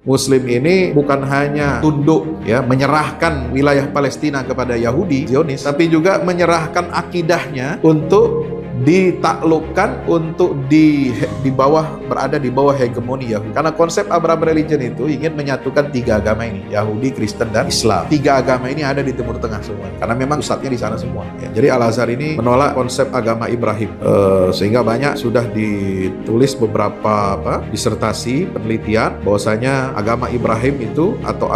Muslim ini bukan hanya tunduk ya, menyerahkan wilayah Palestina kepada Yahudi Zionis, tapi juga menyerahkan akidahnya untuk ditaklukkan, untuk berada di bawah hegemoni Yahudi. Karena konsep Abraham Religion itu ingin menyatukan tiga agama ini, Yahudi, Kristen, dan Islam. Tiga agama ini ada di Timur Tengah semua, karena memang pusatnya di sana semua. Ya. Jadi Al-Azhar ini menolak konsep agama Ibrahim, sehingga banyak sudah ditulis beberapa disertasi penelitian bahwasanya agama Ibrahim itu atau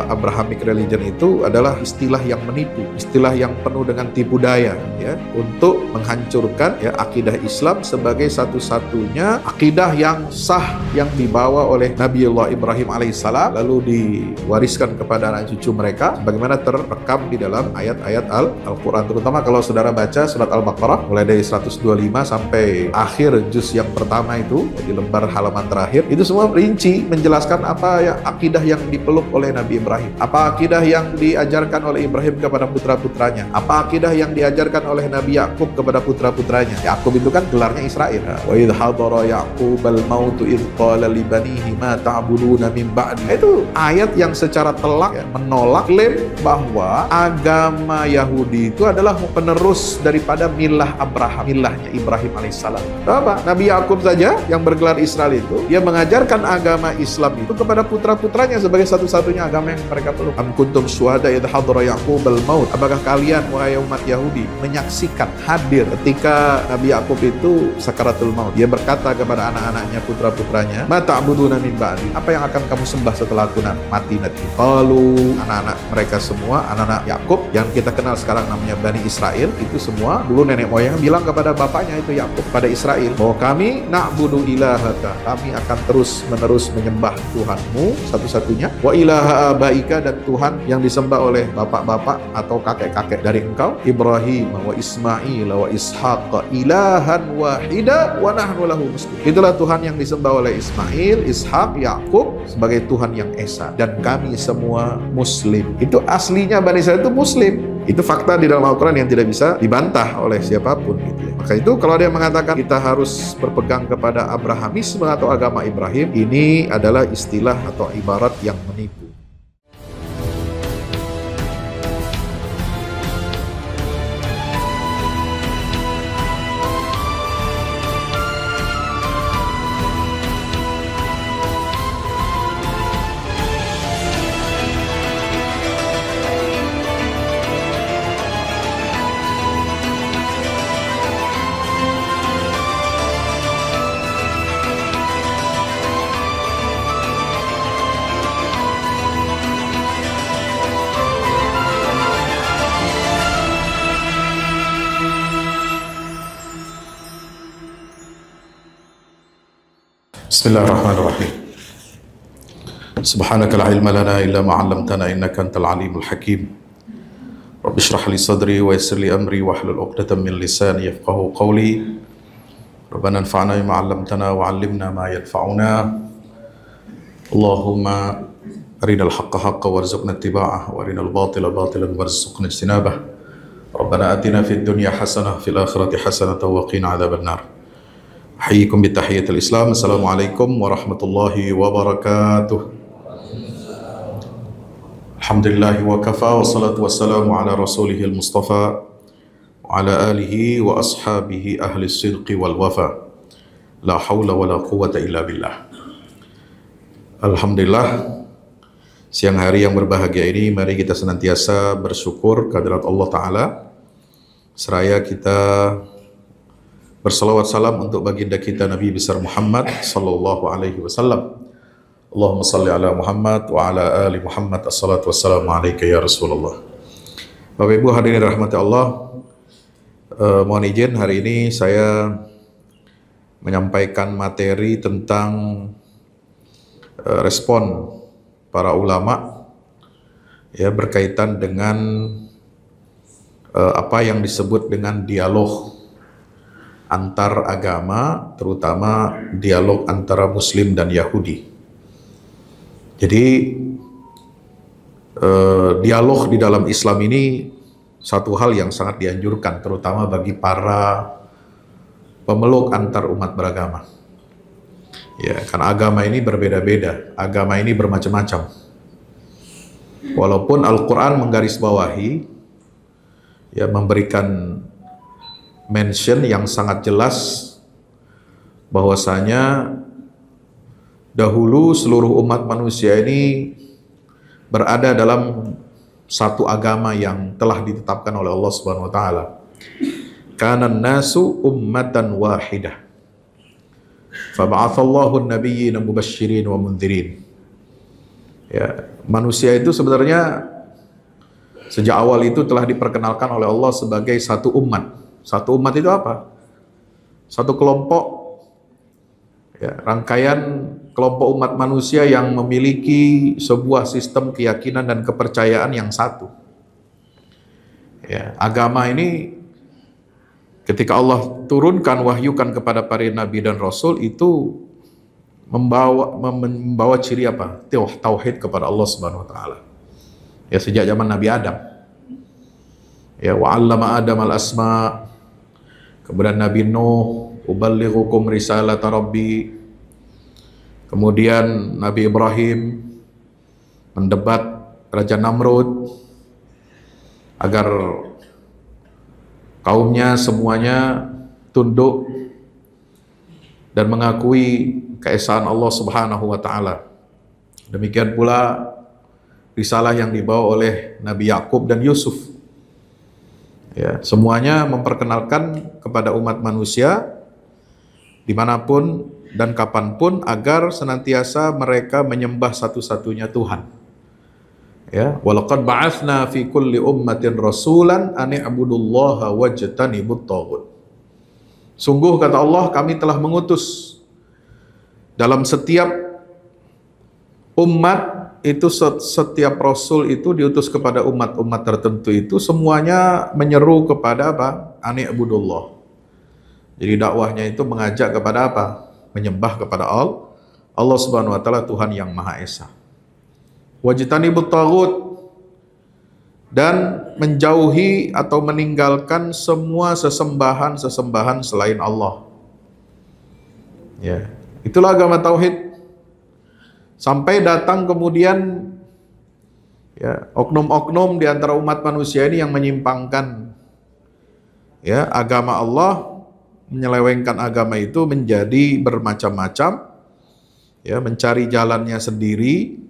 Abrahamic Religion itu adalah istilah yang menipu, istilah yang penuh dengan tipu daya, ya, untuk menghancurkan ya akidah Islam sebagai satu-satunya akidah yang sah yang dibawa oleh Nabiullah Ibrahim alaihissalam lalu diwariskan kepada anak cucu mereka bagaimana terekam di dalam ayat-ayat Al-Quran, terutama kalau saudara baca surat Al-Baqarah mulai dari 125 sampai akhir juz yang pertama itu di lembar halaman terakhir, itu semua rinci menjelaskan apa ya akidah yang dipeluk oleh Nabi Ibrahim, apa akidah yang diajarkan oleh Ibrahim kepada putra-putranya, apa akidah yang diajarkan oleh Nabi Yakub kepada putra-putranya. Yakub itu kan gelarnya Israel. Wa idh hadara Yaqub al-mautu idh qala li banihi ma ta'buduna min ba'di. Itu ayat yang secara telak ya, menolak klaim bahwa agama Yahudi itu adalah penerus daripada milah Abraham, milahnya Ibrahim alaihissalam. Apa? Nabi Yakub saja yang bergelar Israel itu, dia mengajarkan agama Islam itu kepada putra-putranya sebagai satu-satunya agama yang mereka peluk. Am kuntum syuhada idh hadara Yaqub al-maut. Apakah kalian wahai umat Yahudi menyaksikan, hadir ketika Nabi Yakub itu sakaratul maut? Dia berkata kepada anak-anaknya, putra-putranya, "Ma ta'buduna min ba'di?" Apa yang akan kamu sembah setelah aku mati nanti? Qalu, anak-anak mereka semua, anak-anak Yakub yang kita kenal sekarang namanya Bani Israel, itu semua dulu nenek moyang bilang kepada bapaknya itu Yakub, pada Israel, bahwa kami na'budu ilahaka, kami akan terus-menerus menyembah Tuhanmu satu-satunya, wa ilaha abaika, dan Tuhan yang disembah oleh bapak-bapak atau kakek-kakek dari engkau, Ibrahim wa Ismail wa Ishaq ilahan wahida wa nahnu lahu muslimun. Itulah Tuhan yang disembah oleh Ismail, Ishak, Yakub sebagai Tuhan yang esa, dan kami semua muslim. Itu aslinya Bani Israil itu muslim. Itu fakta di dalam Al-Quran yang tidak bisa dibantah oleh siapapun gitu ya. Maka itu kalau ada yang mengatakan kita harus berpegang kepada Abrahamisme atau agama Ibrahim, ini adalah istilah atau ibarat yang menipu. Bismillahirrahmanirrahim. Subhanaka la ilma lana illa ma 'allamtana innaka antal alimul hakim. Rabbi shrah li sadri wa yassir li amri wahlul 'uqdatam min lisani yafqahu qawli. Rabbana anfa'na bima 'allamtana wa 'allimna ma yanfa'una. Allahumma arinal haqqa haqqan warzuqna ittiba'ah wa arinal batila batilan warzuqna ijtinabah. Rabbana atina fid dunya hasanah fil akhirati hasanah wa qina 'adzaban nar. Ahyikum bitahiyatil Islam. Assalamualaikum warahmatullahi wabarakatuh. Alhamdulillahi wa kafa wa salatu wassalamu ala rasulihil mustafa wa ala alihi wa ashabihi ahli sidqi wal wafa. La hawla wa la quwwata illa billah. Alhamdulillah, siang hari yang berbahagia ini mari kita senantiasa bersyukur kehadirat Allah Ta'ala, seraya kita bersalawat salam untuk baginda kita Nabi besar Muhammad sallallahu alaihi wasallam. Allahumma salli ala Muhammad wa ala ali Muhammad. Assalatu wassalamu alaika ya Rasulullah. Bapak Ibu hadirin rahmati Allah, mohon izin hari ini saya menyampaikan materi tentang respon para ulama ya berkaitan dengan apa yang disebut dengan dialog antar agama, terutama dialog antara Muslim dan Yahudi. Jadi dialog di dalam Islam ini satu hal yang sangat dianjurkan, terutama bagi para pemeluk antar umat beragama. Ya, karena agama ini berbeda-beda, agama ini bermacam-macam. Walaupun Al-Quran menggarisbawahi, ya, memberikan mention yang sangat jelas bahwasanya dahulu seluruh umat manusia ini berada dalam satu agama yang telah ditetapkan oleh Allah Subhanahu wa taala. Kana nasu ummatan wahidah. Fab'atsallahu an-nabiyyina mubasysyirin wa mundzirin. Ya, manusia itu sebenarnya sejak awal itu telah diperkenalkan oleh Allah sebagai satu umat. Satu umat itu apa? Satu kelompok, ya, rangkaian kelompok umat manusia yang memiliki sebuah sistem keyakinan dan kepercayaan yang satu. Ya, agama ini ketika Allah turunkan, wahyukan kepada para nabi dan rasul itu membawa ciri apa? Tauhid kepada Allah Subhanahu wa taala. Ya, sejak zaman Nabi Adam. Ya, wa 'allama Adam al-asma. Kemudian Nabi Nuh, uballighukum risalata rabbi. Kemudian Nabi Ibrahim mendebat Raja Namrud agar kaumnya semuanya tunduk dan mengakui keesaan Allah Subhanahu wa taala. Demikian pula risalah yang dibawa oleh Nabi Yakub dan Yusuf. Ya, semuanya memperkenalkan kepada umat manusia dimanapun dan kapanpun agar senantiasa mereka menyembah satu-satunya Tuhan. Ya, walaqad ba'atsna fi kulli ummatin rasulan an i'budullaha wajtanibut taghut. Sungguh kata Allah, kami telah mengutus dalam setiap umat itu, setiap rasul itu diutus kepada umat-umat tertentu itu semuanya menyeru kepada apa? An i'budullah. Jadi dakwahnya itu mengajak kepada apa? Menyembah kepada Allah Subhanahu wa taala, Tuhan yang Maha Esa. Wajtanibut taghut, dan menjauhi atau meninggalkan semua sesembahan selain Allah. Ya, itulah agama tauhid. Sampai datang kemudian, ya, oknum-oknum di antara umat manusia ini yang menyimpangkan, ya, agama Allah, menyelewengkan agama itu menjadi bermacam-macam, ya, mencari jalannya sendiri,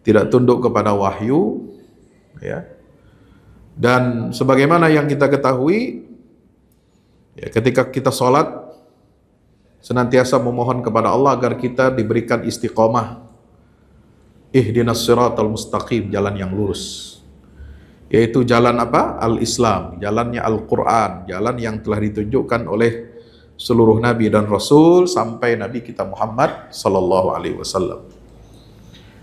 tidak tunduk kepada wahyu, ya. Dan sebagaimana yang kita ketahui, ya, ketika kita sholat senantiasa memohon kepada Allah agar kita diberikan istiqomah, ihdinas siratal mustaqim, jalan yang lurus, yaitu jalan apa? Al-Islam, jalannya Al-Quran, jalan yang telah ditunjukkan oleh seluruh Nabi dan Rasul sampai Nabi kita Muhammad Sallallahu Alaihi Wasallam.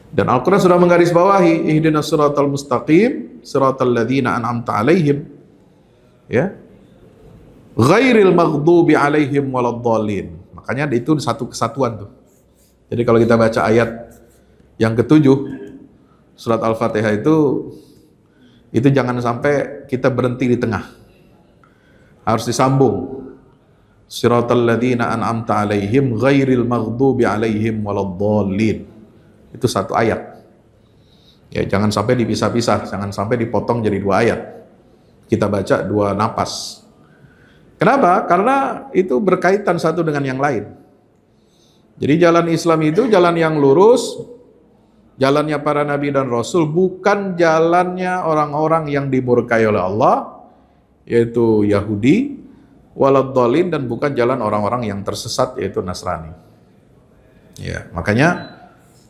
Dan Al-Quran sudah menggarisbawahi ihdinas siratal mustaqim, siratal ladzina an'amta alaihim, ya, ghairil maghdubi alaihim waladdallin. Makanya itu satu kesatuan tuh. Jadi kalau kita baca ayat yang ke-7 surat Al-Fatihah itu jangan sampai kita berhenti di tengah. Harus disambung. Siratal ladzina an'amta alaihim ghairil maghdubi alaihim waladdallin. Itu satu ayat. Ya, jangan sampai dipisah-pisah, jangan sampai dipotong jadi dua ayat. Kita baca dua napas. Kenapa? Karena itu berkaitan satu dengan yang lain. Jadi jalan Islam itu jalan yang lurus, jalannya para nabi dan rasul, bukan jalannya orang-orang yang dimurkai oleh Allah, yaitu Yahudi, waladdallin, dan bukan jalan orang-orang yang tersesat, yaitu Nasrani. Ya, makanya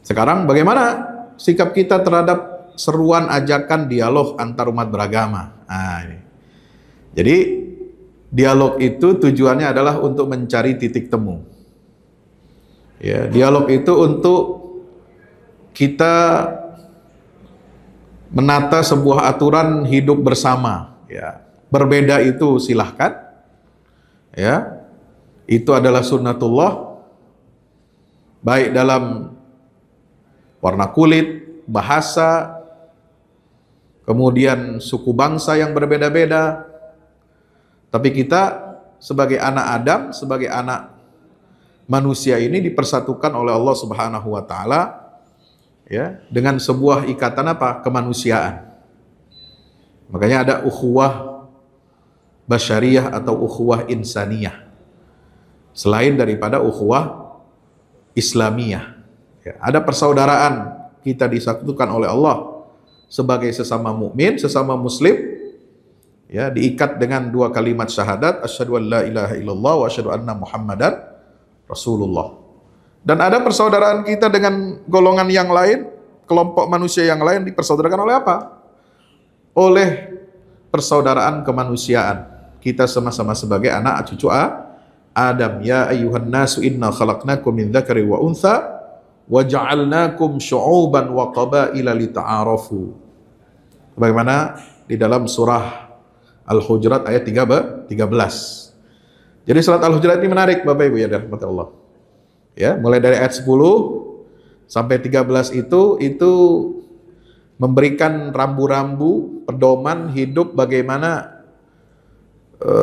sekarang bagaimana sikap kita terhadap seruan ajakan dialog antar umat beragama? Nah, ini. Jadi dialog itu tujuannya adalah untuk mencari titik temu. Ya, dialog itu untuk kita menata sebuah aturan hidup bersama. Ya, berbeda itu silahkan. Ya, itu adalah sunnatullah. Baik dalam warna kulit, bahasa, kemudian suku bangsa yang berbeda-beda. Tapi kita sebagai anak Adam, sebagai anak manusia ini dipersatukan oleh Allah Subhanahu wa taala ya dengan sebuah ikatan apa? Kemanusiaan. Makanya ada ukhuwah basyariyah atau ukhuwah insaniyah. Selain daripada ukhuwah Islamiyah. Ya, ada persaudaraan kita disatukan oleh Allah sebagai sesama mukmin, sesama muslim, ya, diikat dengan dua kalimat syahadat, asyhadu an la ilaha illallah wa asyhadu anna muhammadan rasulullah. Dan ada persaudaraan kita dengan golongan yang lain, kelompok manusia yang lain dipersaudarakan oleh apa? Oleh persaudaraan kemanusiaan. Kita sama-sama sebagai anak cucu Adam. Ya ayyuhan nasu inna khalaqnakum min dzakari wa untha wa ja'alnakum syu'uban wa qabaila lita'arafu. Bagaimana di dalam surah Al-Hujurat ayat 13. Jadi surat Al-Hujurat ini menarik Bapak Ibu ya rahmat Allah. Ya, mulai dari ayat 10 sampai 13 itu memberikan rambu-rambu pedoman hidup bagaimana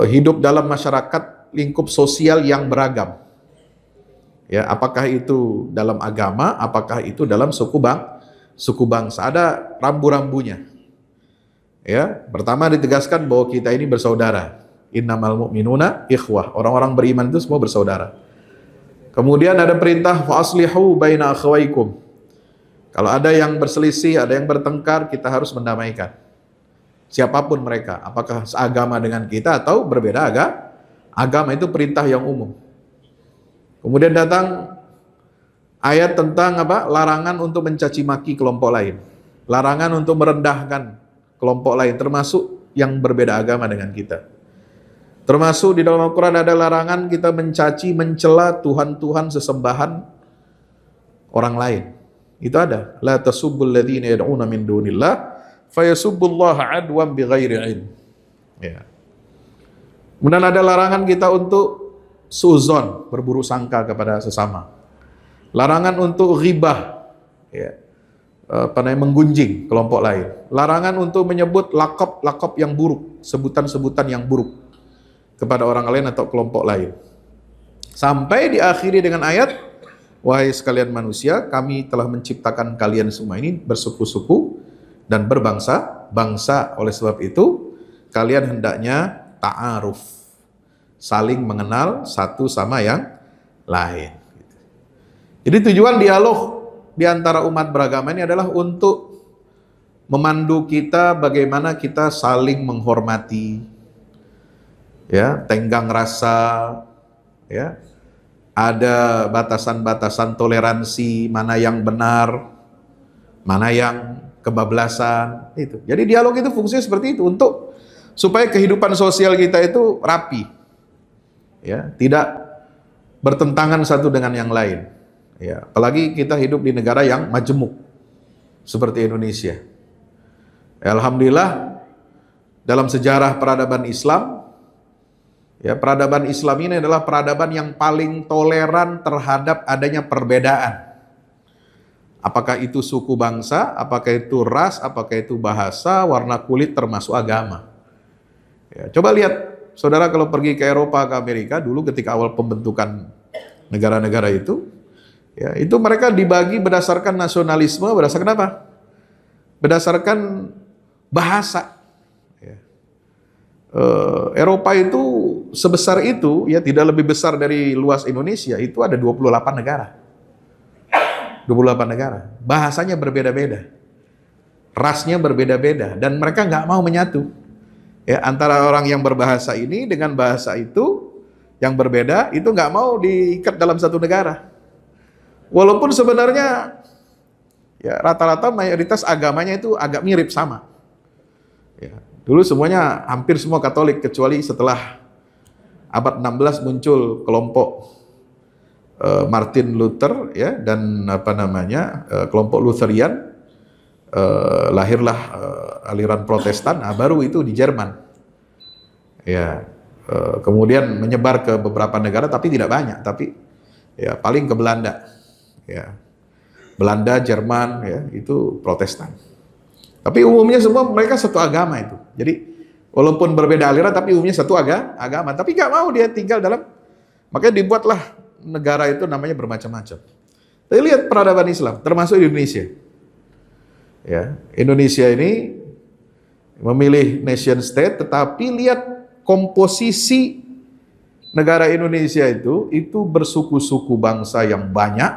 hidup dalam masyarakat lingkup sosial yang beragam. Ya, apakah itu dalam agama, apakah itu dalam suku bangsa, ada rambu-rambunya. Ya, pertama ditegaskan bahwa kita ini bersaudara. Innamal mu'minuna ikhwah. Orang-orang beriman itu semua bersaudara. Kemudian ada perintah fa aslihu baina akhawaikum. Kalau ada yang berselisih, ada yang bertengkar, kita harus mendamaikan. Siapapun mereka, apakah seagama dengan kita atau berbeda agama, itu perintah yang umum. Kemudian datang ayat tentang apa? Larangan untuk mencaci maki kelompok lain. Larangan untuk merendahkan kelompok lain, termasuk yang berbeda agama dengan kita. Termasuk di dalam Al-Quran ada larangan kita mencaci, mencela Tuhan-Tuhan sesembahan orang lain. Itu ada. La tasubbul ladzina yad'una min dunillah fayasubbullaha adwan bighairi ilm. Ya. Kemudian ada larangan kita untuk suuzon, berburuk sangka kepada sesama. Larangan untuk ghibah, ya. Menggunjing kelompok lain. Larangan untuk menyebut lakop yang buruk, sebutan-sebutan yang buruk kepada orang lain atau kelompok lain. Sampai diakhiri dengan ayat, wahai sekalian manusia, kami telah menciptakan kalian semua ini bersuku-suku dan berbangsa-bangsa. Oleh sebab itu, kalian hendaknya ta'aruf, saling mengenal satu sama yang lain. Jadi tujuan dialog di antara umat beragama ini adalah untuk memandu kita bagaimana kita saling menghormati, ya, tenggang rasa, ya, ada batasan-batasan toleransi, mana yang benar, mana yang kebablasan, itu. Jadi dialog itu fungsinya seperti itu untuk supaya kehidupan sosial kita itu rapi, ya, tidak bertentangan satu dengan yang lain. Ya, apalagi kita hidup di negara yang majemuk seperti Indonesia. Ya, alhamdulillah dalam sejarah peradaban Islam, ya, peradaban Islam ini adalah peradaban yang paling toleran terhadap adanya perbedaan. Apakah itu suku bangsa, apakah itu ras, apakah itu bahasa, warna kulit, termasuk agama. Ya, coba lihat, saudara, kalau pergi ke Eropa, ke Amerika, dulu ketika awal pembentukan negara-negara itu, ya, itu mereka dibagi berdasarkan nasionalisme, berdasarkan apa? Berdasarkan bahasa. Ya. Eropa itu sebesar itu, ya, tidak lebih besar dari luas Indonesia, itu ada 28 negara. 28 negara. Bahasanya berbeda-beda. Rasnya berbeda-beda. Dan mereka nggak mau menyatu. Ya, antara orang yang berbahasa ini dengan bahasa itu, yang berbeda, itu nggak mau diikat dalam satu negara. Walaupun sebenarnya ya rata-rata mayoritas agamanya itu agak mirip sama. Ya, dulu semuanya hampir semua Katolik kecuali setelah abad 16 muncul kelompok Martin Luther, ya, dan kelompok Lutherian, lahirlah aliran Protestan. Nah, baru itu di Jerman. Ya, kemudian menyebar ke beberapa negara tapi tidak banyak, tapi ya paling ke Belanda. Ya, Belanda, Jerman, ya, itu Protestan. Tapi umumnya semua mereka satu agama itu. Jadi walaupun berbeda aliran, tapi umumnya satu agama. Tapi nggak mau dia tinggal dalam. Makanya dibuatlah negara itu namanya bermacam-macam. Tapi lihat peradaban Islam, termasuk Indonesia. Ya, Indonesia ini memilih nation state, tetapi lihat komposisi negara Indonesia itu bersuku-suku bangsa yang banyak,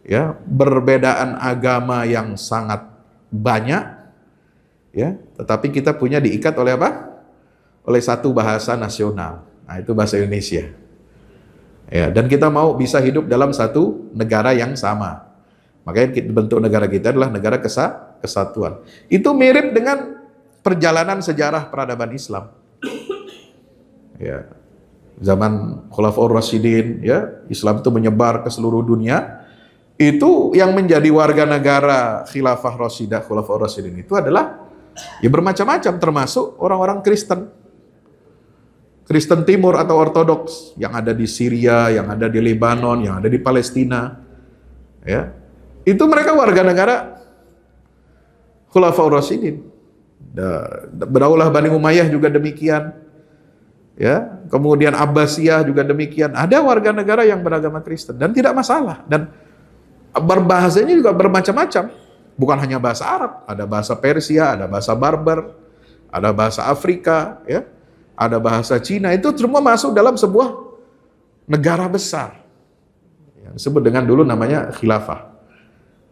ya, perbedaan agama yang sangat banyak, ya, tetapi kita punya diikat oleh apa? Oleh satu bahasa nasional. Nah, itu bahasa Indonesia. Ya, dan kita mau bisa hidup dalam satu negara yang sama. Makanya bentuk negara kita adalah negara kesatuan. Itu mirip dengan perjalanan sejarah peradaban Islam. Ya. Zaman Khulafaur Rasyidin, ya, Islam itu menyebar ke seluruh dunia. Itu yang menjadi warga negara Khilafah Rasyidah, Khulafaur Rasyidin itu adalah ya bermacam-macam, termasuk orang-orang Kristen. Kristen Timur atau Ortodoks yang ada di Syria, yang ada di Lebanon, yang ada di Palestina, ya, itu mereka warga negara Khulafaur Rasyidin. Berdaulah Bani Umayyah juga demikian, ya. Kemudian Abbasiyah juga demikian. Ada warga negara yang beragama Kristen dan tidak masalah. Dan berbahasanya juga bermacam-macam. Bukan hanya bahasa Arab, ada bahasa Persia, ada bahasa Barbar, ada bahasa Afrika, ya. Ada bahasa Cina, itu semua masuk dalam sebuah negara besar yang disebut dengan dulu namanya khilafah.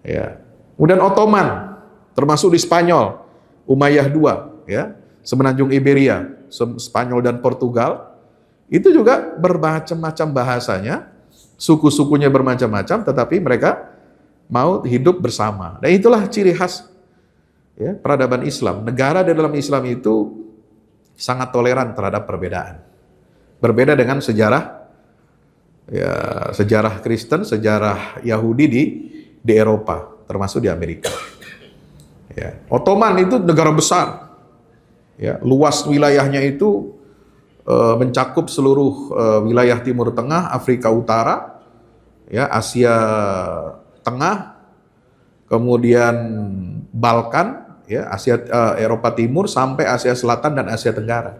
Ya. Kemudian Ottoman, termasuk di Spanyol, Umayyah II, ya, semenanjung Iberia, Spanyol dan Portugal, itu juga bermacam-macam bahasanya, suku-sukunya bermacam-macam, tetapi mereka mau hidup bersama. Dan itulah ciri khas, ya, peradaban Islam. Negara di dalam Islam itu sangat toleran terhadap perbedaan. Berbeda dengan sejarah, ya, sejarah Kristen, sejarah Yahudi di Eropa, termasuk di Amerika. Ya. Ottoman itu negara besar, ya, luas wilayahnya itu mencakup seluruh wilayah Timur Tengah, Afrika Utara, ya, Asia Tengah, kemudian Balkan, ya, Eropa Timur sampai Asia Selatan dan Asia Tenggara.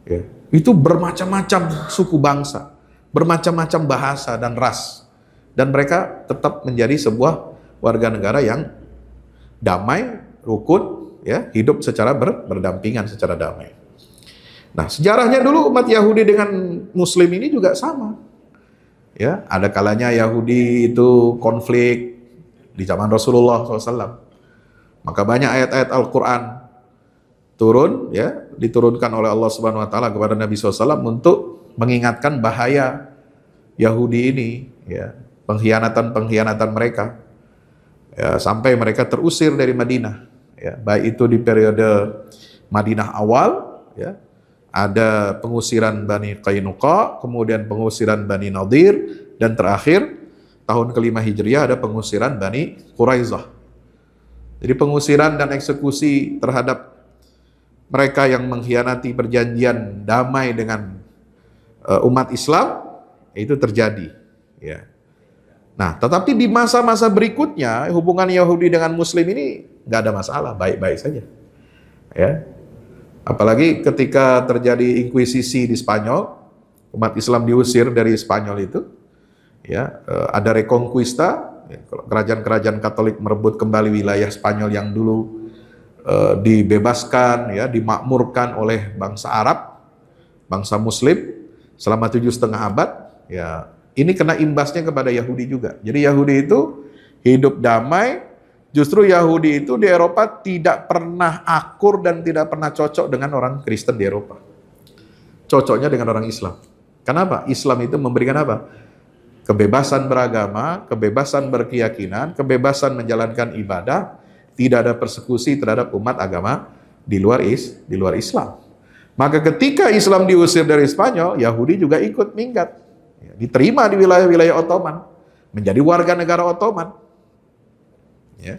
Ya. Itu bermacam-macam suku bangsa, bermacam-macam bahasa dan ras, dan mereka tetap menjadi sebuah warga negara yang damai, rukun, ya, hidup secara berdampingan secara damai. Nah, sejarahnya dulu umat Yahudi dengan Muslim ini juga sama. Ya, ada kalanya Yahudi itu konflik di zaman Rasulullah SAW. Maka banyak ayat-ayat Al-Quran turun, ya, diturunkan oleh Allah Subhanahu Wa Taala kepada Nabi SAW untuk mengingatkan bahaya Yahudi ini, ya, pengkhianatan mereka, ya, sampai mereka terusir dari Madinah, ya, baik itu di periode Madinah awal, ya, ada pengusiran Bani Qainuqa, kemudian pengusiran Bani Nadir, dan terakhir tahun ke-5 Hijriah ada pengusiran Bani Quraizah. Jadi pengusiran dan eksekusi terhadap mereka yang mengkhianati perjanjian damai dengan umat Islam itu terjadi. Ya. Nah, tetapi di masa-masa berikutnya hubungan Yahudi dengan Muslim ini nggak ada masalah, baik-baik saja. Ya. Apalagi ketika terjadi inkuisisi di Spanyol, umat Islam diusir dari Spanyol itu, ya, ada reconquista. Kerajaan-kerajaan Katolik merebut kembali wilayah Spanyol yang dulu dibebaskan, ya, dimakmurkan oleh bangsa Arab, bangsa Muslim selama 7,5 abad. Ya, ini kena imbasnya kepada Yahudi juga. Jadi Yahudi itu hidup damai. Justru Yahudi itu di Eropa tidak pernah akur dan tidak pernah cocok dengan orang Kristen di Eropa. Cocoknya dengan orang Islam. Kenapa? Islam itu memberikan apa? Kebebasan beragama, kebebasan berkeyakinan, kebebasan menjalankan ibadah, tidak ada persekusi terhadap umat agama di luar Islam. Maka ketika Islam diusir dari Spanyol, Yahudi juga ikut minggat. Ya, diterima di wilayah-wilayah Ottoman, menjadi warga negara Ottoman. Ya.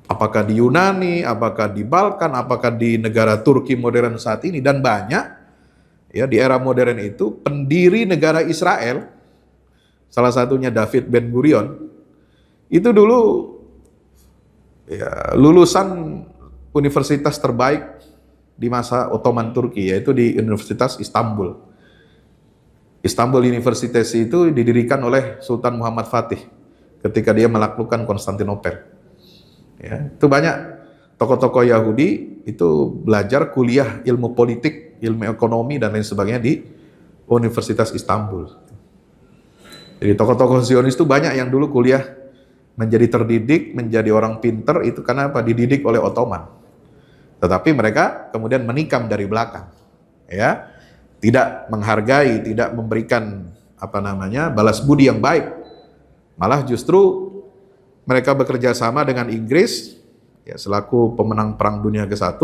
Apakah di Yunani, apakah di Balkan, apakah di negara Turki modern saat ini, dan banyak, ya, di era modern itu pendiri negara Israel. Salah satunya David Ben Gurion, itu dulu, ya, lulusan universitas terbaik di masa Ottoman Turki, yaitu di Universitas Istanbul. Istanbul University itu didirikan oleh Sultan Muhammad Fatih ketika dia menaklukkan Konstantinopel. Ya, itu banyak tokoh-tokoh Yahudi itu belajar kuliah ilmu politik, ilmu ekonomi dan lain sebagainya di Universitas Istanbul. Jadi tokoh-tokoh Zionis itu banyak yang dulu kuliah menjadi terdidik, menjadi orang pinter itu karena apa? Dididik oleh Ottoman. Tetapi mereka kemudian menikam dari belakang, ya, tidak menghargai, tidak memberikan balas budi yang baik. Malah justru mereka bekerja sama dengan Inggris, ya, selaku pemenang Perang Dunia ke-1,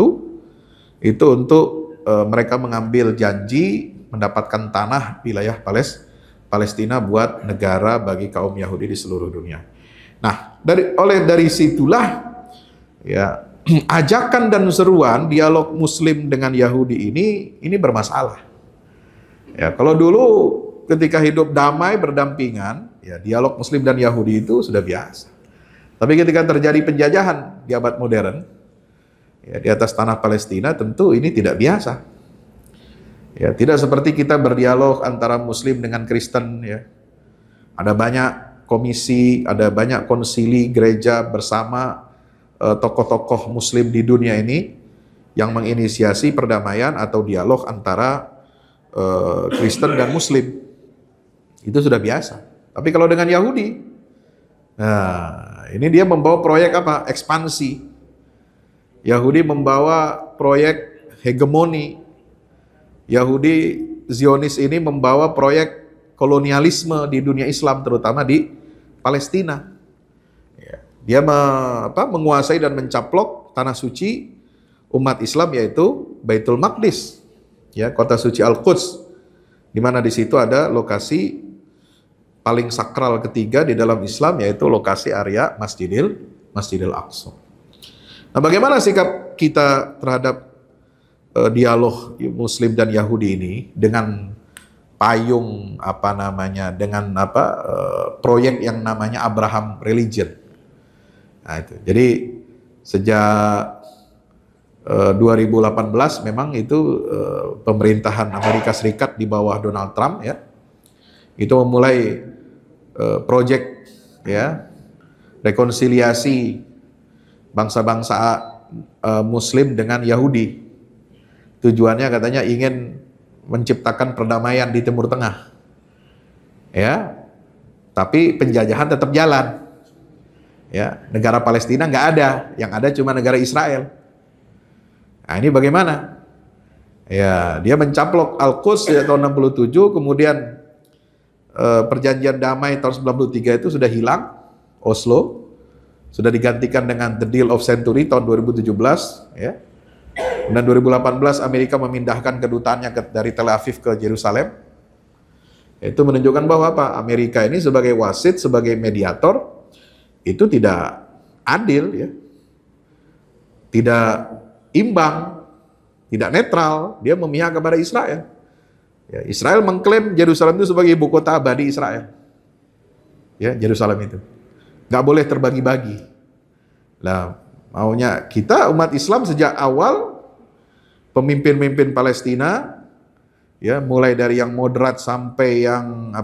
itu untuk mereka mengambil janji mendapatkan tanah wilayah Palestina buat negara bagi kaum Yahudi di seluruh dunia. Nah, dari situlah, ya, ajakan dan seruan dialog Muslim dengan Yahudi ini bermasalah. Ya, kalau dulu ketika hidup damai berdampingan, ya, dialog Muslim dan Yahudi itu sudah biasa. Tapi ketika terjadi penjajahan di abad modern, ya, di atas tanah Palestina, tentu ini tidak biasa. Ya, tidak seperti kita berdialog antara Muslim dengan Kristen. Ya, ada banyak komisi, ada banyak konsili gereja bersama tokoh-tokoh Muslim di dunia ini yang menginisiasi perdamaian atau dialog antara Kristen dan Muslim. Itu sudah biasa. Tapi kalau dengan Yahudi, nah, ini dia membawa proyek apa? Ekspansi. Yahudi membawa proyek hegemoni. Yahudi Zionis ini membawa proyek kolonialisme di dunia Islam, terutama di Palestina. Ya. Dia menguasai dan mencaplok tanah suci umat Islam, yaitu Baitul Maqdis, ya, kota suci Al-Quds, di mana di situ ada lokasi paling sakral ketiga di dalam Islam, yaitu lokasi area Masjidil Aqsa. Nah, bagaimana sikap kita terhadap dialog Muslim dan Yahudi ini dengan payung dengan proyek yang namanya Abraham Religion? Nah, itu. Jadi sejak 2018 memang itu pemerintahan Amerika Serikat di bawah Donald Trump, ya, itu memulai proyek, ya, rekonsiliasi bangsa-bangsa Muslim dengan Yahudi. Tujuannya katanya ingin menciptakan perdamaian di Timur Tengah, ya, tapi penjajahan tetap jalan. Ya, negara Palestina nggak ada, yang ada cuma negara Israel. Nah, ini bagaimana? Ya, dia mencaplok Al-Quds ya, tahun 67, kemudian perjanjian damai tahun 93 itu sudah hilang, Oslo, sudah digantikan dengan The Deal of Century tahun 2017, ya. Dan 2018 Amerika memindahkan kedutaannya dari Tel Aviv ke Yerusalem. Itu menunjukkan bahwa apa? Amerika ini sebagai wasit, sebagai mediator, itu tidak adil, ya. Tidak imbang, tidak netral, dia memihak kepada Israel. Ya, Israel mengklaim Yerusalem itu sebagai ibu kota abadi Israel. Ya, Yerusalem itu nggak boleh terbagi-bagi. Nah, maunya kita umat Islam sejak awal, pemimpin-pemimpin Palestina, ya, mulai dari yang moderat sampai yang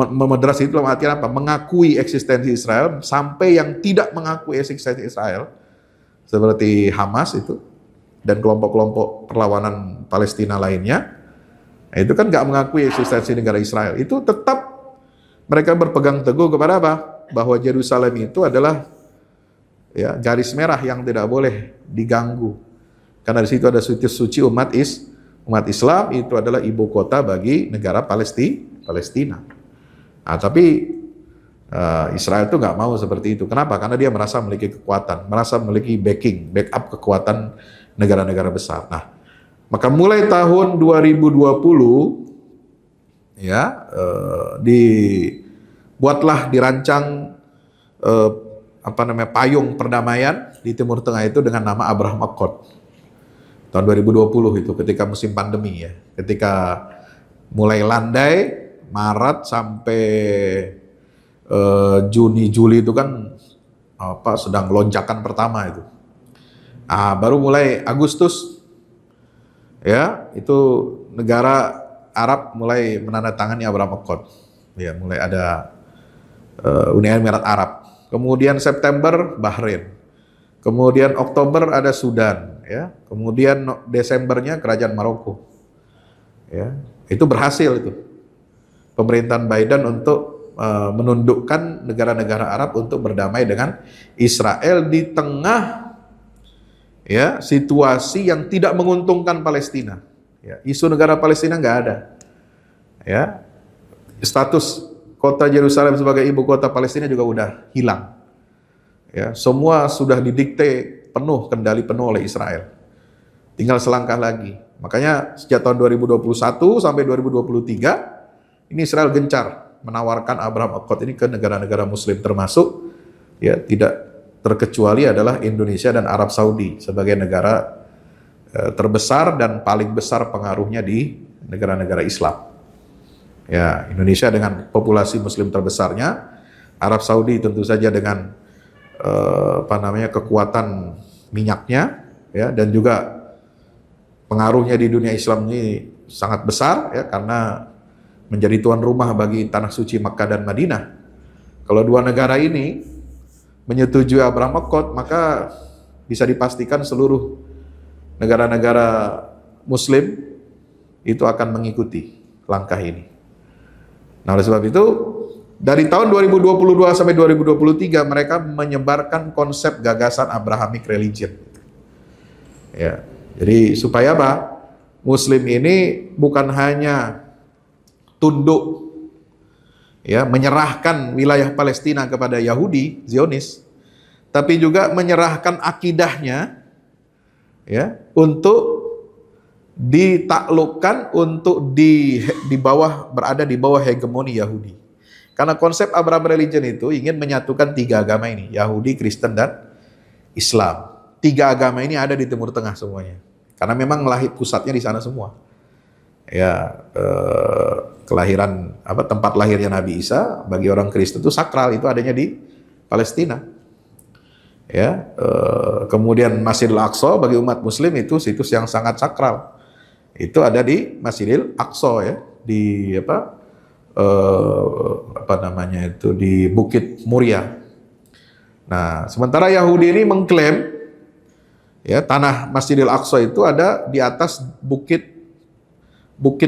moderat itu dalam artian apa? Mengakui eksistensi Israel, sampai yang tidak mengakui eksistensi Israel, seperti Hamas itu dan kelompok-kelompok perlawanan Palestina lainnya, itu kan nggak mengakui eksistensi negara Israel. Itu tetap mereka berpegang teguh kepada apa? Bahwa Yerusalem itu adalah, ya, garis merah yang tidak boleh diganggu, karena di situ ada situs suci umat Islam, itu adalah ibu kota bagi negara Palestina. Nah, tapi Israel itu nggak mau seperti itu. Kenapa? Karena dia merasa memiliki kekuatan, merasa memiliki backup kekuatan negara-negara besar. Nah, maka mulai tahun 2020, ya, dirancang payung perdamaian di Timur Tengah itu dengan nama Abraham Accord. Tahun 2020 itu ketika musim pandemi, ya. Ketika mulai landai Maret sampai Juni Juli itu kan sedang lonjakan pertama itu. Baru mulai Agustus, ya, itu negara Arab mulai menandatangani Abraham Accord. Ya, mulai ada Uni Emirat Arab. Kemudian September Bahrain. Kemudian Oktober ada Sudan, ya. Kemudian Desembernya Kerajaan Maroko. Ya, itu berhasil itu. Pemerintahan Biden untuk menundukkan negara-negara Arab untuk berdamai dengan Israel di tengah ya situasi yang tidak menguntungkan Palestina. Ya, isu negara Palestina nggak ada. Ya, status kota Yerusalem sebagai ibu kota Palestina juga udah hilang. Ya, semua sudah didikte penuh, kendali penuh oleh Israel. Tinggal selangkah lagi. Makanya sejak tahun 2021 sampai 2023 ini Israel gencar menawarkan Abraham Accord ini ke negara-negara Muslim, termasuk ya tidak terkecuali adalah Indonesia dan Arab Saudi sebagai negara terbesar dan paling besar pengaruhnya di negara-negara Islam. Ya, Indonesia dengan populasi Muslim terbesarnya, Arab Saudi tentu saja dengan kekuatan minyaknya, ya, dan juga pengaruhnya di dunia Islam ini sangat besar, ya, karena menjadi tuan rumah bagi tanah suci Makkah dan Madinah. Kalau dua negara ini menyetujui Abraham Accord, maka bisa dipastikan seluruh negara-negara Muslim itu akan mengikuti langkah ini. Nah, oleh sebab itu, dari tahun 2022 sampai 2023 mereka menyebarkan konsep gagasan Abrahamic Religion. Ya, jadi supaya apa? Muslim ini bukan hanya tunduk, ya, menyerahkan wilayah Palestina kepada Yahudi, Zionis, tapi juga menyerahkan akidahnya, ya, untuk ditaklukkan, untuk di bawah, berada di bawah hegemoni Yahudi. Karena konsep Abraham Religion itu ingin menyatukan tiga agama ini, Yahudi, Kristen, dan Islam. Tiga agama ini ada di Timur Tengah semuanya. Karena memang pusatnya di sana semua. Ya, kelahiran tempat lahirnya Nabi Isa bagi orang Kristen itu sakral, itu adanya di Palestina. Ya, kemudian Masjidil Aqsa bagi umat Muslim itu situs yang sangat sakral. Itu ada di Masjidil Aqsa, ya, di di Bukit Muria. Nah, sementara Yahudi ini mengklaim, ya, tanah Masjidil Aqsa itu ada di atas Bukit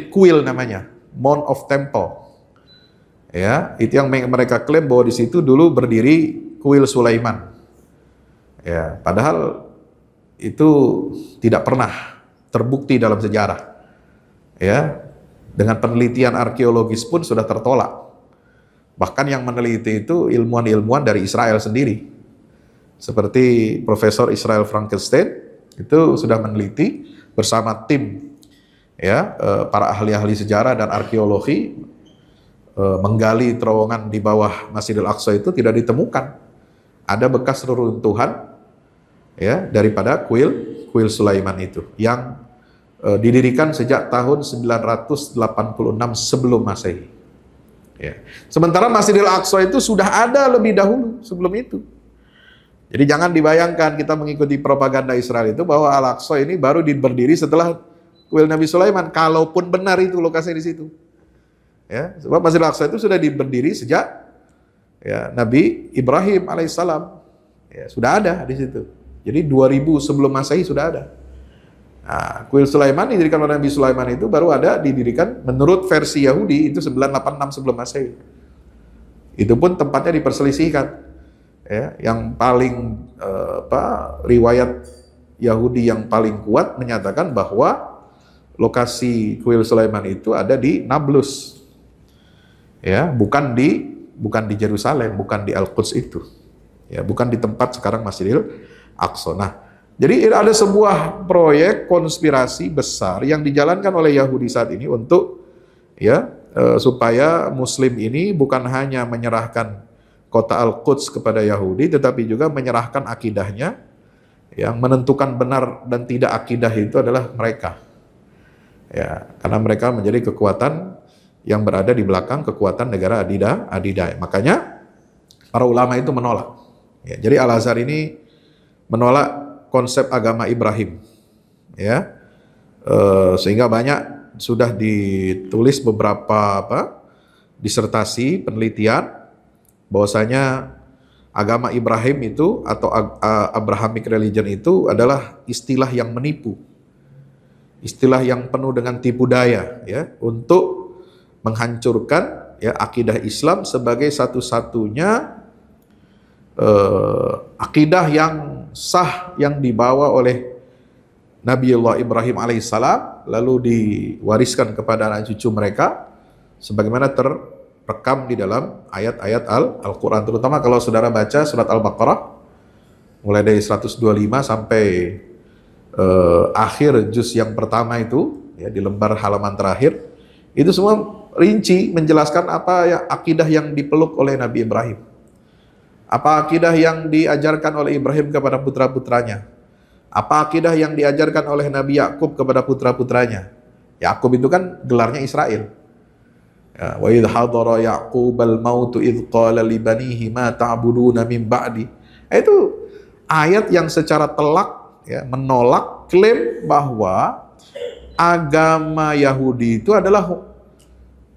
Kuil namanya, Mount of Temple. Ya, itu yang mereka klaim bahwa di situ dulu berdiri Kuil Sulaiman. Ya, padahal itu tidak pernah terbukti dalam sejarah. Ya, dengan penelitian arkeologis pun sudah tertolak. Bahkan yang meneliti itu ilmuwan-ilmuwan dari Israel sendiri. Seperti Profesor Israel Frankenstein itu sudah meneliti bersama tim, ya, para ahli-ahli sejarah dan arkeologi, menggali terowongan di bawah Masjidil Aqsa itu tidak ditemukan ada bekas reruntuhan, ya, daripada kuil Sulaiman itu yang didirikan sejak tahun 986 sebelum Masehi. Ya. Sementara Masjidil Aqsa itu sudah ada lebih dahulu sebelum itu. Jadi jangan dibayangkan kita mengikuti propaganda Israel itu bahwa Al-Aqsa ini baru berdiri setelah kuil Nabi Sulaiman, kalaupun benar itu lokasinya di situ. Ya, sebab Masjidil Aqsa itu sudah berdiri sejak, ya, Nabi Ibrahim alaihissalam. Ya, sudah ada di situ. Jadi 2000 sebelum Masehi sudah ada. Nah, kuil Sulaiman didirikan oleh Nabi Sulaiman itu baru didirikan menurut versi Yahudi itu 986 sebelum Masehi. Itu pun tempatnya diperselisihkan. Ya, yang paling riwayat Yahudi yang paling kuat menyatakan bahwa lokasi kuil Sulaiman itu ada di Nablus. Ya, bukan di Yerusalem, bukan di Al-Quds itu. Ya, bukan di tempat sekarang Masjidil Aqsa. Nah, jadi ada sebuah proyek konspirasi besar yang dijalankan oleh Yahudi saat ini untuk, ya, supaya Muslim ini bukan hanya menyerahkan kota Al-Quds kepada Yahudi, tetapi juga menyerahkan akidahnya. Yang menentukan benar dan tidak akidah itu adalah mereka. Ya, karena mereka menjadi kekuatan yang berada di belakang kekuatan negara adidai. Makanya para ulama itu menolak. Ya, jadi Al-Azhar ini menolak konsep agama Ibrahim. Ya, Sehingga banyak sudah ditulis beberapa disertasi penelitian bahwasanya agama Ibrahim itu atau Abrahamic religion itu adalah istilah yang menipu, istilah yang penuh dengan tipu daya, ya, untuk menghancurkan, ya, akidah Islam sebagai satu-satunya akidah yang sah yang dibawa oleh Nabiullah Ibrahim alaihissalam, lalu diwariskan kepada anak cucu mereka sebagaimana terrekam di dalam ayat-ayat Al-Quran. Terutama kalau saudara baca surat Al-Baqarah mulai dari 125 sampai akhir juz yang pertama itu, ya, di lembar halaman terakhir, itu semua rinci menjelaskan apa ya akidah yang dipeluk oleh Nabi Ibrahim, apa akidah yang diajarkan oleh Ibrahim kepada putra-putranya, apa akidah yang diajarkan oleh Nabi Yakub kepada putra-putranya. Yakub itu kan gelarnya Israel. Ya, wa idh hadara Yaqubal mautu idh qala li banihi ma ta'buduna min ba'di. Itu ayat yang secara telak, ya, menolak klaim bahwa agama Yahudi itu adalah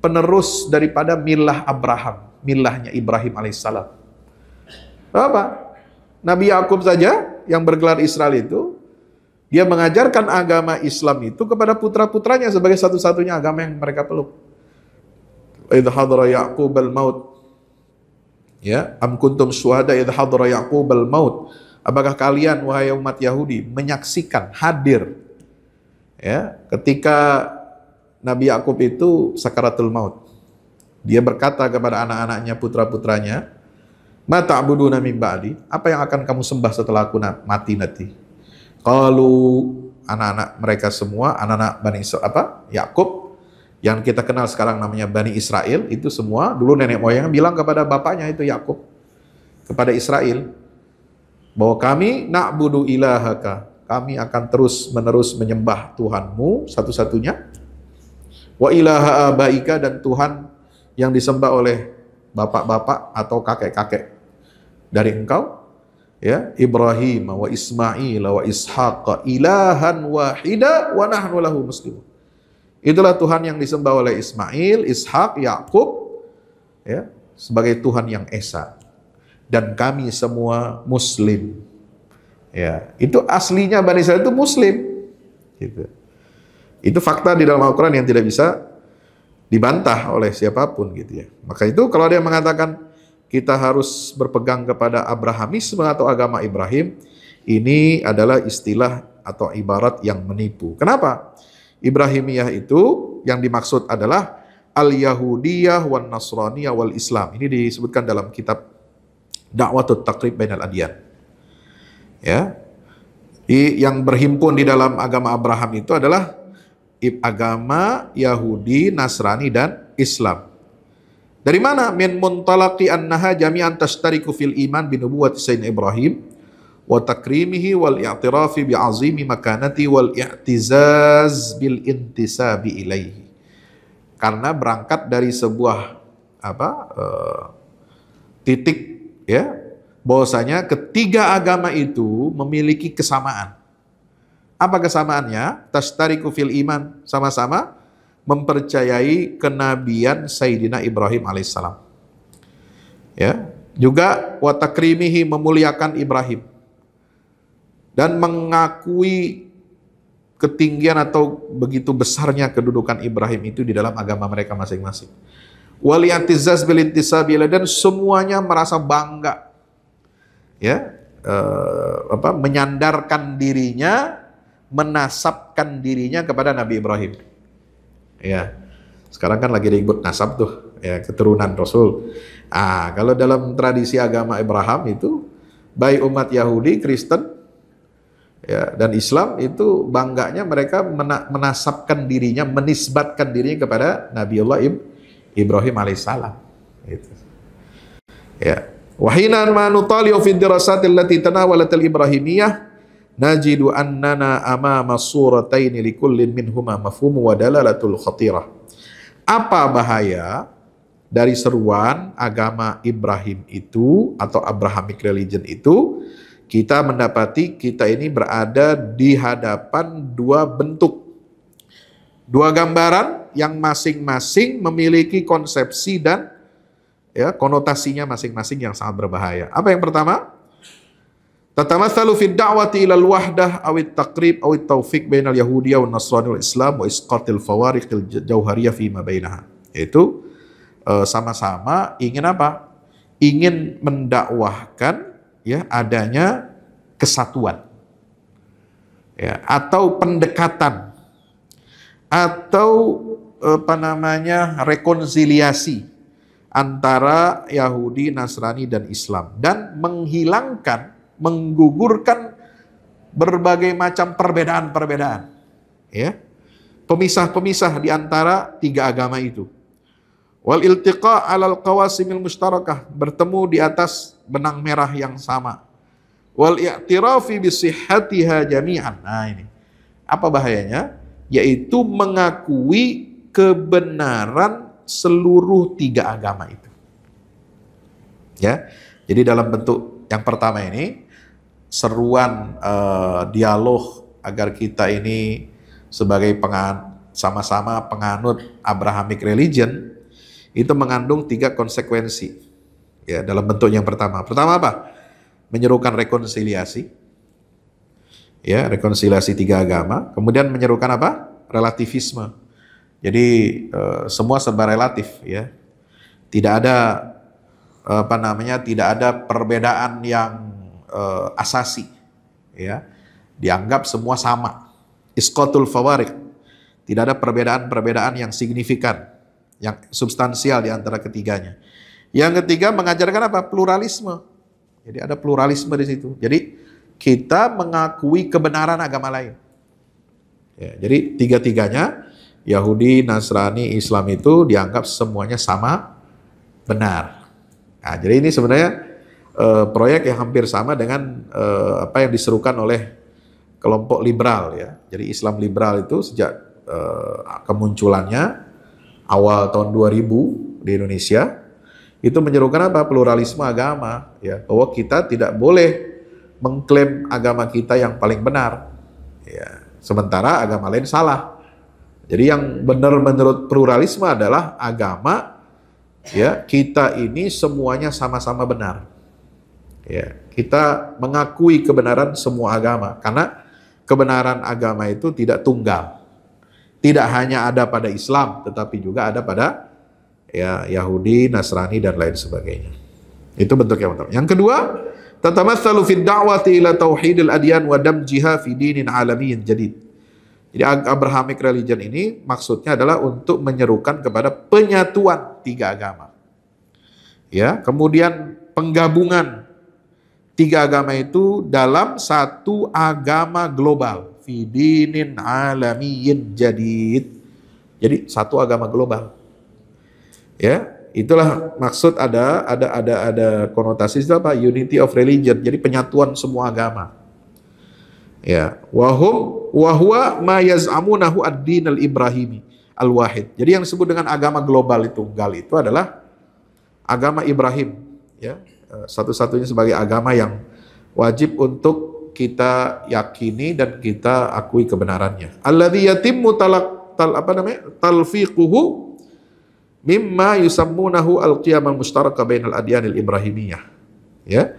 penerus daripada milah Abraham, milahnya Ibrahim alaihissalam. Apa? Nabi Yakub saja yang bergelar Israel itu, dia mengajarkan agama Islam itu kepada putra-putranya sebagai satu-satunya agama yang mereka peluk. Idh hadara Yaqubal maut, ya, am kuntum syuhada idh hadara Yaqubal maut. Apakah kalian, wahai umat Yahudi, menyaksikan, hadir, ya, ketika Nabi Yakub itu sakaratul maut. Dia berkata kepada anak-anaknya, putra-putranya, ma ta'buduna min ba'di, apa yang akan kamu sembah setelah aku mati nanti? Kalau anak-anak mereka semua, anak-anak Bani Yakub, yang kita kenal sekarang namanya Bani Israel, itu semua dulu nenek moyang bilang kepada bapaknya itu Yakub, kepada Israel, bahwa kami na'budu ilahaka, kami akan terus menerus menyembah Tuhanmu satu-satunya, wa ilaha abaika, dan Tuhan yang disembah oleh bapak-bapak atau kakek-kakek dari engkau, ya, Ibrahim wa Ismail wa Ishaq ilahan wahida wa nahnu lahu muslimun. Itulah Tuhan yang disembah oleh Ismail, Ishak, Yakub, ya, sebagai Tuhan yang esa, dan kami semua muslim. Ya, itu aslinya Bani Israil itu muslim, gitu. Itu fakta di dalam Al-Quran yang tidak bisa dibantah oleh siapapun, gitu, ya. Maka itu kalau ada yang mengatakan kita harus berpegang kepada Abrahamisme atau agama Ibrahim, ini adalah istilah atau ibarat yang menipu. Kenapa? Ibrahimiyah itu yang dimaksud adalah al-Yahudiyah wal Nasraniyah wal Islam. Ini disebutkan dalam kitab Da'watut Taqrib Bainal Adyan. Ya. Yang berhimpun di dalam agama Abraham itu adalah agama Yahudi, Nasrani, dan Islam. Dari mana? Min muntalaqi annaha jami'an tashtariku fil iman bi nubuwwati sayyidina Ibrahim wa takrimihi wal i'tirafi bi 'azimi makanati wal i'tizaz bil intisabi ilaihi. Karena berangkat dari sebuah titik, ya, bahwasanya ketiga agama itu memiliki kesamaan. Apa kesamaannya? Tashtariku fil iman, sama-sama mempercayai kenabian Sayyidina Ibrahim alaihissalam. Ya, juga wa takrimihi, memuliakan Ibrahim dan mengakui ketinggian atau begitu besarnya kedudukan Ibrahim itu di dalam agama mereka masing-masing. Wal i'tizaz bil intisabi, dan semuanya merasa bangga, ya, menyandarkan dirinya, menasabkan dirinya kepada Nabi Ibrahim. Ya, sekarang kan lagi ribut nasab tuh, ya, keturunan Rasul. Kalau dalam tradisi agama Abraham itu, baik umat Yahudi, Kristen, ya, dan Islam itu bangganya mereka menasabkan dirinya, menisbatkan dirinya kepada Nabiullah Ibrahim alaihissalam. Gitu. Ya. Wahinan ma nutali'u fi dirasatil lati tanawalat al-ibrahimiyah najidu annana amama surataini likullin minhuma mafhumu wa dalalatul khatirah. Apa bahaya dari seruan agama Ibrahim itu atau Abrahamic religion itu? Kita mendapati kita ini berada di hadapan dua bentuk Dua gambaran yang masing-masing memiliki konsepsi dan ya konotasinya masing-masing yang sangat berbahaya. Apa yang pertama? Tatamatsalu fid da'wati ilal wahdah awit taqrib awit taufiq bainal yahudiyah wan nasrani wal islam wa isqatil fawariqil jauhariyah fi ma bainaha. Itu sama-sama ingin apa? Ingin mendakwahkan ya adanya kesatuan. Ya, atau pendekatan atau rekonsiliasi antara Yahudi, Nasrani dan Islam dan menggugurkan berbagai macam perbedaan-perbedaan, ya, pemisah-pemisah di antara tiga agama itu. Wal iltiqa alal qawasimil mushtarakah, bertemu di atas benang merah yang sama. Wal i'tirafi bisihhatiha jami'an. Nah ini, apa bahayanya? Yaitu mengakui kebenaran seluruh tiga agama itu. Ya, jadi dalam bentuk yang pertama ini seruan dialog agar kita ini sebagai sama-sama penganut Abrahamic religion itu mengandung tiga konsekuensi. Ya, dalam bentuk yang pertama. Pertama apa? Menyerukan rekonsiliasi. Ya, rekonsiliasi tiga agama. Kemudian menyerukan apa? Relativisme. Jadi semua serba relatif, ya. Tidak ada tidak ada perbedaan yang asasi, ya. Dianggap semua sama. Isqatul fawariq. Tidak ada perbedaan-perbedaan yang signifikan, yang substansial di antara ketiganya. Yang ketiga mengajarkan apa? Pluralisme. Jadi ada pluralisme di situ. Jadi kita mengakui kebenaran agama lain. Ya, jadi tiga-tiganya, Yahudi, Nasrani, Islam itu dianggap semuanya sama benar. Nah, jadi ini sebenarnya proyek yang hampir sama dengan apa yang diserukan oleh kelompok liberal, ya. Jadi Islam liberal itu sejak kemunculannya awal tahun 2000 di Indonesia itu menyerukan apa? Pluralisme agama, ya, bahwa kita tidak boleh mengklaim agama kita yang paling benar, ya, sementara agama lain salah. Jadi yang benar menurut pluralisme adalah agama, ya, kita ini semuanya sama-sama benar. Ya, kita mengakui kebenaran semua agama karena kebenaran agama itu tidak tunggal. Tidak hanya ada pada Islam, tetapi juga ada pada ya Yahudi, Nasrani dan lain sebagainya. Itu bentuk yang pertama. Yang kedua, tatamatsalu fid da'wati ila tauhidil adyan wa damjiha fi dinin alamiyyin jadid. Jadi Abrahamic religion ini maksudnya adalah untuk menyerukan kepada penyatuan tiga agama. Ya, kemudian penggabungan tiga agama itu dalam satu agama global, fi dinin alamiyyin jadid. Jadi satu agama global. Ya, itulah maksud ada konotasi itu apa? Unity of religion. Jadi penyatuan semua agama. Ya, wahwa ma yaz'amunahu ad-din al-ibrahimi al-wahid. Jadi yang disebut dengan agama global itu tunggal itu adalah agama Ibrahim, ya. Satu-satunya sebagai agama yang wajib untuk kita yakini dan kita akui kebenarannya. Alladzi yatimmu talfiquhu mimma yusammunahu al-qiyam al-mushtaraka bainal adyanil ibrahimiyah. Ya.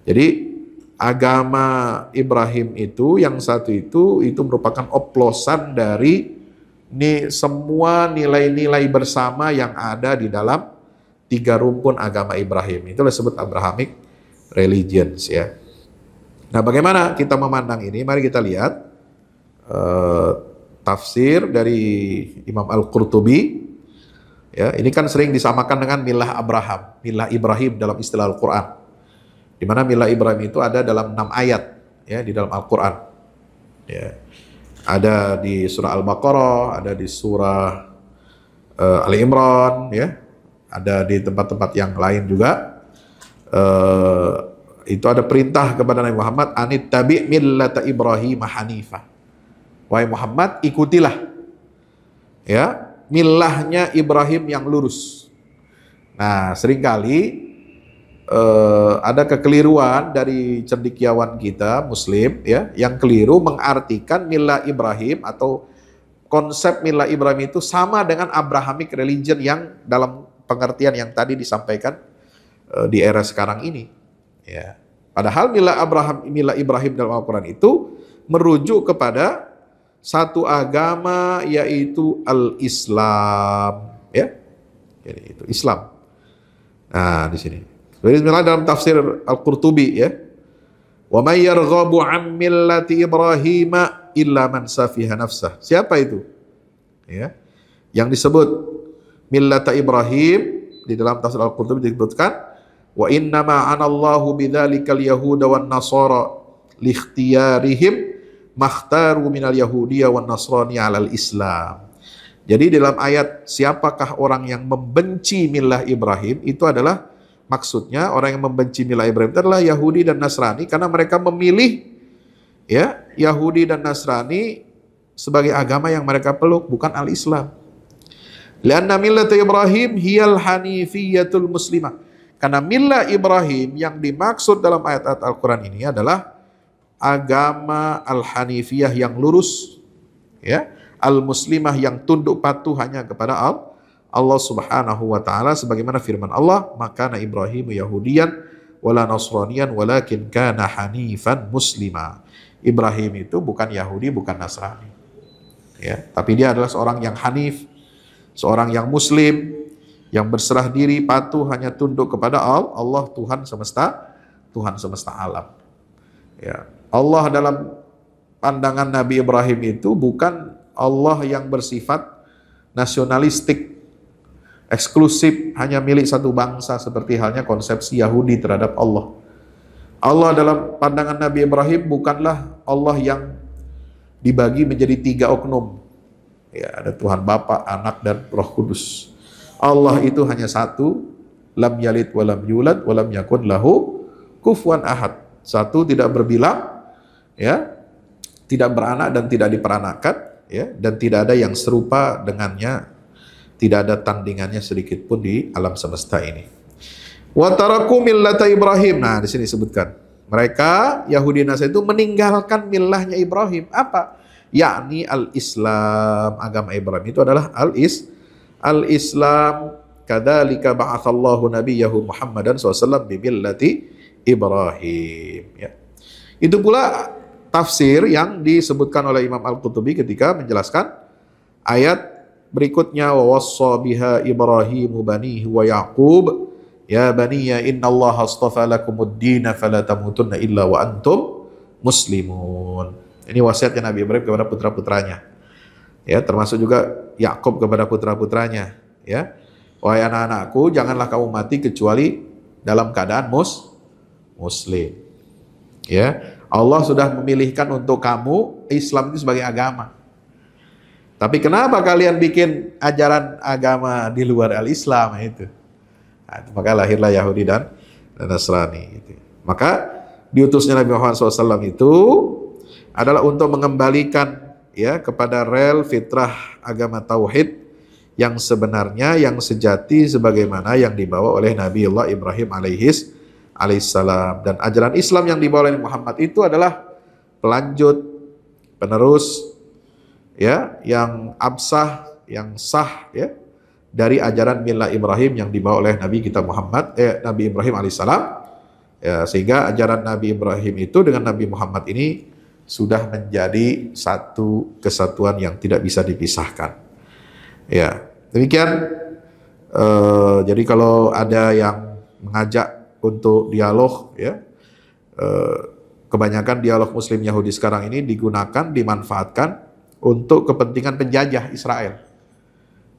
Jadi agama Ibrahim itu yang satu itu merupakan oplosan dari semua nilai-nilai bersama yang ada di dalam tiga rumpun agama Ibrahim. Itulah disebut Abrahamic religions, ya. Nah, bagaimana kita memandang ini? Mari kita lihat tafsir dari Imam Al-Qurtubi. Ya, ini kan sering disamakan dengan milah Abraham, milah Ibrahim dalam istilah Al-Quran. Di mana milah Ibrahim itu ada dalam 6 ayat, ya, di dalam Al-Quran. Ya. Ada di surah Al-Baqarah, ada di surah Ali Imran, ya. Ada di tempat-tempat yang lain juga. Itu ada perintah kepada Nabi Muhammad, anit tabi' millata Ibrahim hanifah. Wahai Muhammad, ikutilah, ya, milahnya Ibrahim yang lurus. Nah, seringkali ada kekeliruan dari cendekiawan kita Muslim, ya, yang keliru mengartikan milah Ibrahim atau konsep milah Ibrahim itu sama dengan Abrahamic religion yang dalam pengertian yang tadi disampaikan di era sekarang ini. Ya. Padahal milah Ibrahim dalam Al-Quran itu merujuk kepada satu agama, yaitu al-Islam. Ya, jadi itu Islam. Nah, di sini. Bismillah dalam tafsir Al-Qurtubi ya. Wa may yarghabu 'an millati Ibrahim illa man safiha nafsah. Siapa itu? Ya. Yang disebut millata Ibrahim di dalam tafsir Al-Qurtubi disebutkan wa inna ma 'anallahu bidzalikal yahuda wan nasara li ikhtiyarihim makhtaru minal yahudiyya wan nasrani 'alal Islam. Jadi dalam ayat siapakah orang yang membenci milah Ibrahim, itu adalah maksudnya orang yang membenci milah Ibrahim itu adalah Yahudi dan Nasrani, karena mereka memilih ya Yahudi dan Nasrani sebagai agama yang mereka peluk, bukan al-Islam. Lianna millata Ibrahim hiyal hanifiyatul muslimah. Karena milah Ibrahim yang dimaksud dalam ayat-ayat Al-Quran ini adalah agama al-hanifiyah yang lurus, ya, al-muslimah yang tunduk patuh hanya kepada Allah Subhanahu wa taala, sebagaimana firman Allah, "Makana Ibrahim Yahudiyan wala Nasraniyan walakin kana hanifan muslima." Ibrahim itu bukan Yahudi, bukan Nasrani. Ya, tapi dia adalah seorang yang hanif, seorang yang muslim, yang berserah diri, patuh hanya tunduk kepada Allah, Tuhan semesta alam. Ya. Allah dalam pandangan Nabi Ibrahim itu bukan Allah yang bersifat nasionalistik, eksklusif, hanya milik satu bangsa seperti halnya konsepsi Yahudi terhadap Allah. Allah dalam pandangan Nabi Ibrahim bukanlah Allah yang dibagi menjadi 3 oknum. Ya, ada Tuhan Bapa, Anak, dan Roh Kudus. Allah itu hanya satu, lam yalid walam yulad walam yakun lahu kufuwan ahad. Satu, tidak berbilang, ya, tidak beranak dan tidak diperanakan, ya, dan tidak ada yang serupa dengannya, tidak ada tandingannya sedikit pun di alam semesta ini. Wa taraku millata Ibrahim. Nah, di sini disebutkan mereka Yahudi Nasrani itu meninggalkan millahnya Ibrahim. Apa? Yakni al-Islam. Agama Ibrahim itu adalah al-Islam. Kadzalika ba'atsallahu nabiyyahu Muhammadan SAW bi millati Ibrahim. Ya. Itu pula tafsir yang disebutkan oleh Imam Al-Qurtubi ketika menjelaskan ayat berikutnya, wa wassa biha Ibrahimu banihi wa Yaqub ya baniya innallaha astafa lakumud-din fala tamutunna illa wa antum muslimun. Ini wasiatnya Nabi Ibrahim kepada putra-putranya. Ya, termasuk juga Yakub kepada putra-putranya, ya. Wahai anak-anakku, janganlah kamu mati kecuali dalam keadaan muslim. Ya, Allah sudah memilihkan untuk kamu Islam itu sebagai agama. Tapi kenapa kalian bikin ajaran agama di luar al-Islam itu? Nah, maka lahirlah Yahudi dan Nasrani. Gitu. Maka diutusnya Nabi Muhammad SAW itu adalah untuk mengembalikan ya kepada rel fitrah agama tauhid yang sebenarnya, yang sejati, sebagaimana yang dibawa oleh Nabiullah Ibrahim alaihissalam. Dan ajaran Islam yang dibawa oleh Muhammad itu adalah pelanjut, penerus, ya, yang absah, yang sah, ya, dari ajaran milah Ibrahim yang dibawa oleh Nabi kita Nabi Ibrahim alaihissalam. Ya, sehingga ajaran Nabi Ibrahim itu dengan Nabi Muhammad ini sudah menjadi satu kesatuan yang tidak bisa dipisahkan. Ya, demikian. Jadi kalau ada yang mengajak untuk dialog, ya, kebanyakan dialog Muslim Yahudi sekarang ini digunakan, dimanfaatkan untuk kepentingan penjajah Israel,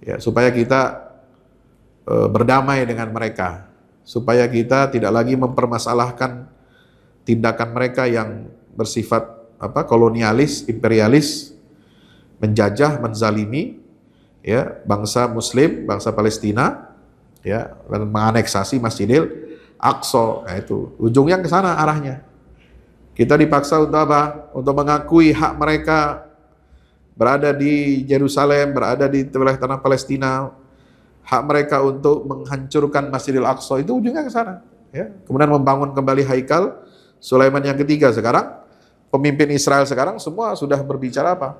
ya, supaya kita berdamai dengan mereka, supaya kita tidak lagi mempermasalahkan tindakan mereka yang bersifat kolonialis, imperialis, menjajah, menzalimi, ya, bangsa Muslim, bangsa Palestina, ya, dan menganeksasi Masjidil Aqsa. Nah, itu ujungnya ke sana arahnya. Kita dipaksa untuk apa? Untuk mengakui hak mereka berada di Yerusalem, berada di wilayah tanah Palestina, hak mereka untuk menghancurkan Masjidil Aqsa, itu ujungnya ke sana. Ya. Kemudian membangun kembali Haikal Sulaiman yang ketiga. Sekarang pemimpin Israel sekarang semua sudah berbicara apa?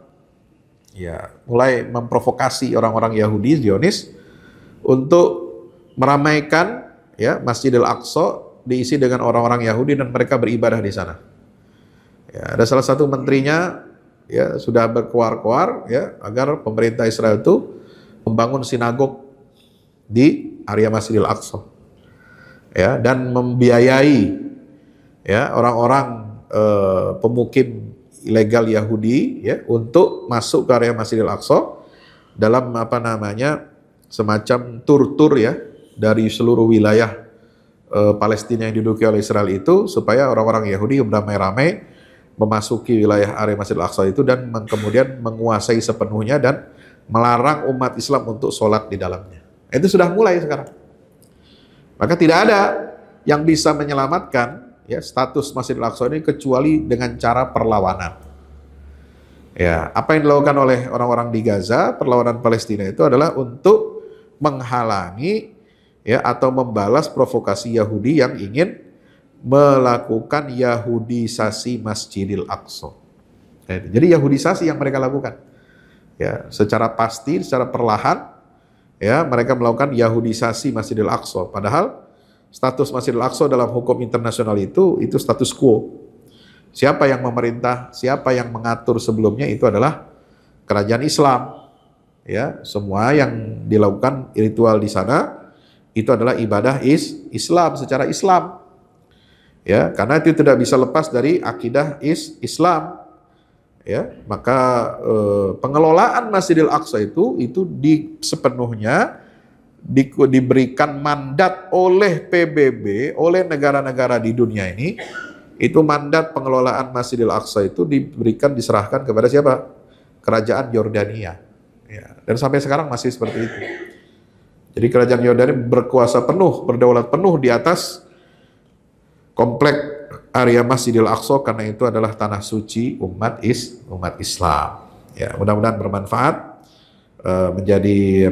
ya mulai memprovokasi orang-orang Yahudi Zionis untuk meramaikan ya Masjidil Aqsa diisi dengan orang-orang Yahudi dan mereka beribadah di sana. Ya, ada salah satu menterinya ya sudah berkoar-koar ya agar pemerintah Israel itu membangun sinagog di area Masjidil Aqsa. Ya, dan membiayai ya orang-orang pemukim ilegal Yahudi ya untuk masuk ke area Masjidil Aqsa dalam semacam tur-tur ya dari seluruh wilayah Palestina yang diduduki oleh Israel itu, supaya orang-orang Yahudi beramai-ramai memasuki wilayah area Masjidil Aqsa itu dan kemudian menguasai sepenuhnya dan melarang umat Islam untuk sholat di dalamnya. Itu sudah mulai sekarang. Maka tidak ada yang bisa menyelamatkan ya status Masjidil Aqsa ini kecuali dengan cara perlawanan. Ya, apa yang dilakukan oleh orang-orang di Gaza, perlawanan Palestina itu adalah untuk menghalangi ya atau membalas provokasi Yahudi yang ingin melakukan Yahudisasi Masjidil Aqsa. Jadi Yahudisasi yang mereka lakukan. Ya, secara pasti, secara perlahan ya mereka melakukan Yahudisasi Masjidil Aqsa. Padahal status Masjidil Aqsa dalam hukum internasional itu status quo. Siapa yang memerintah, siapa yang mengatur sebelumnya itu adalah kerajaan Islam. Ya, semua yang dilakukan ritual di sana itu adalah ibadah Islam secara Islam. Ya, karena itu tidak bisa lepas dari akidah Islam. Ya, maka pengelolaan Masjidil Aqsa itu sepenuhnya diberikan mandat oleh PBB, oleh negara-negara di dunia ini. Itu mandat pengelolaan Masjidil Aqsa itu diserahkan kepada siapa? Kerajaan Yordania. Ya, dan sampai sekarang masih seperti itu. Jadi kerajaan Yordania berkuasa penuh, berdaulat penuh di atas komplek area Masjidil Aqsa karena itu adalah tanah suci umat Islam. Ya, mudah-mudahan bermanfaat, menjadi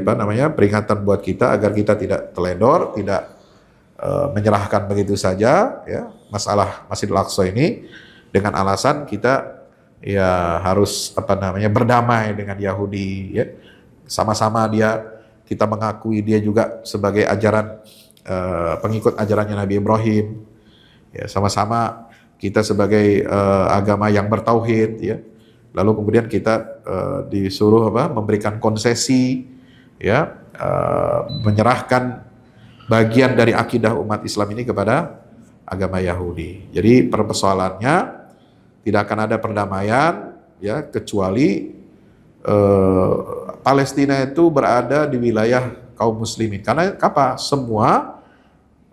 peringatan buat kita agar kita tidak teledor, tidak menyerahkan begitu saja ya masalah Masjidil Aqsa ini dengan alasan kita ya harus berdamai dengan Yahudi ya. Sama-sama kita mengakui dia juga sebagai ajaran pengikut ajarannya Nabi Ibrahim. Ya, sama-sama kita sebagai agama yang bertauhid ya. Lalu kemudian kita disuruh memberikan konsesi ya, menyerahkan bagian dari akidah umat Islam ini kepada agama Yahudi. Jadi persoalannya tidak akan ada perdamaian ya kecuali Palestina itu berada di wilayah kaum muslimin. Karena apa? Semua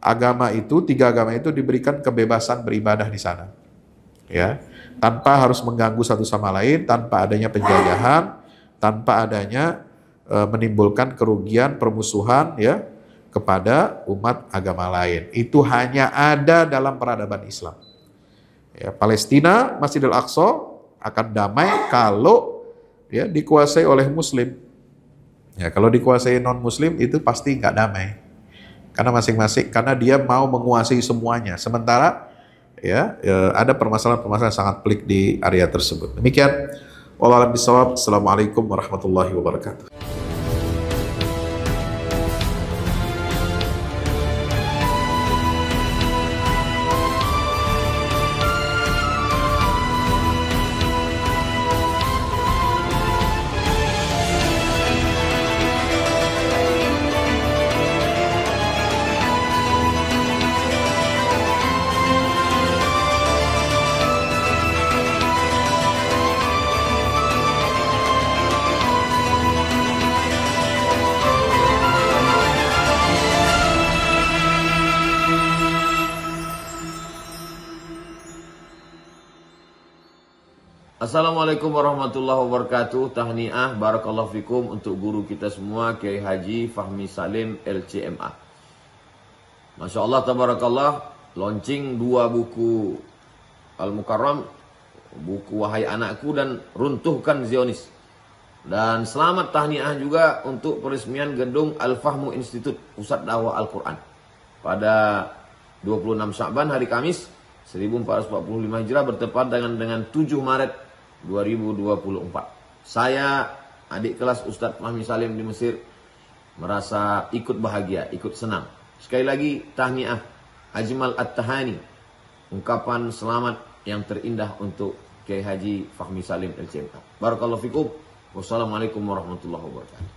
agama itu, tiga agama itu diberikan kebebasan beribadah di sana. Ya, tanpa harus mengganggu satu sama lain, tanpa adanya penjajahan, tanpa adanya menimbulkan kerugian, permusuhan ya kepada umat agama lain. Itu hanya ada dalam peradaban Islam. Ya, Palestina, Masjidil Aqsa akan damai kalau ya dikuasai oleh Muslim. Ya, kalau dikuasai non-Muslim itu pasti nggak damai. Karena karena dia mau menguasai semuanya. Sementara ya ada permasalahan-permasalahan sangat pelik di area tersebut. Demikian. Wallahu a'lam bishawab. Assalamualaikum warahmatullahi wabarakatuh. Assalamualaikum warahmatullahi wabarakatuh. Tahniah barakallahu fikum untuk guru kita semua Kiai Haji Fahmi Salim LCMA. Masya Allah tabarakallah, launching 2 buku Al-Mukarram, buku Wahai Anakku dan Runtuhkan Zionis. Dan selamat tahniah juga untuk peresmian gedung Al-Fahmu Institute Pusat Dakwah Al-Quran pada 26 Sya'ban hari Kamis 1445 Hijrah bertepatan dengan 7 Maret 2024. Saya adik kelas Ustadz Fahmi Salim di Mesir merasa ikut bahagia, ikut senang. Sekali lagi tahniah, ajmal at-tahani, ungkapan selamat yang terindah untuk Kiai Haji Fahmi Salim LCMA. Barakallahu fikum. Wassalamualaikum warahmatullahi wabarakatuh.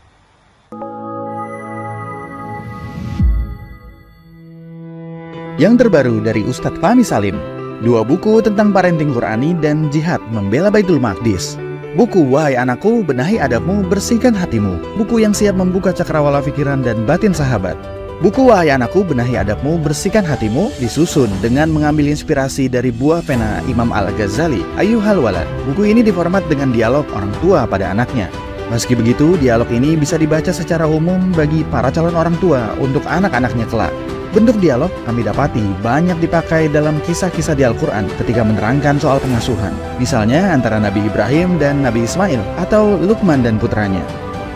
Yang terbaru dari Ustadz Fahmi Salim, 2 buku tentang parenting Qurani dan jihad membela Baitul Maqdis. Buku Wahai Anakku, Benahi Adabmu, Bersihkan Hatimu, buku yang siap membuka cakrawala pikiran dan batin sahabat. Buku Wahai Anakku, Benahi Adabmu, Bersihkan Hatimu disusun dengan mengambil inspirasi dari buah pena Imam Al-Ghazali, Ayyuhal Walad. Buku ini diformat dengan dialog orang tua pada anaknya. Meski begitu, dialog ini bisa dibaca secara umum bagi para calon orang tua untuk anak-anaknya kelak. Bentuk dialog kami dapati banyak dipakai dalam kisah-kisah di Al-Quran ketika menerangkan soal pengasuhan. Misalnya antara Nabi Ibrahim dan Nabi Ismail atau Luqman dan putranya.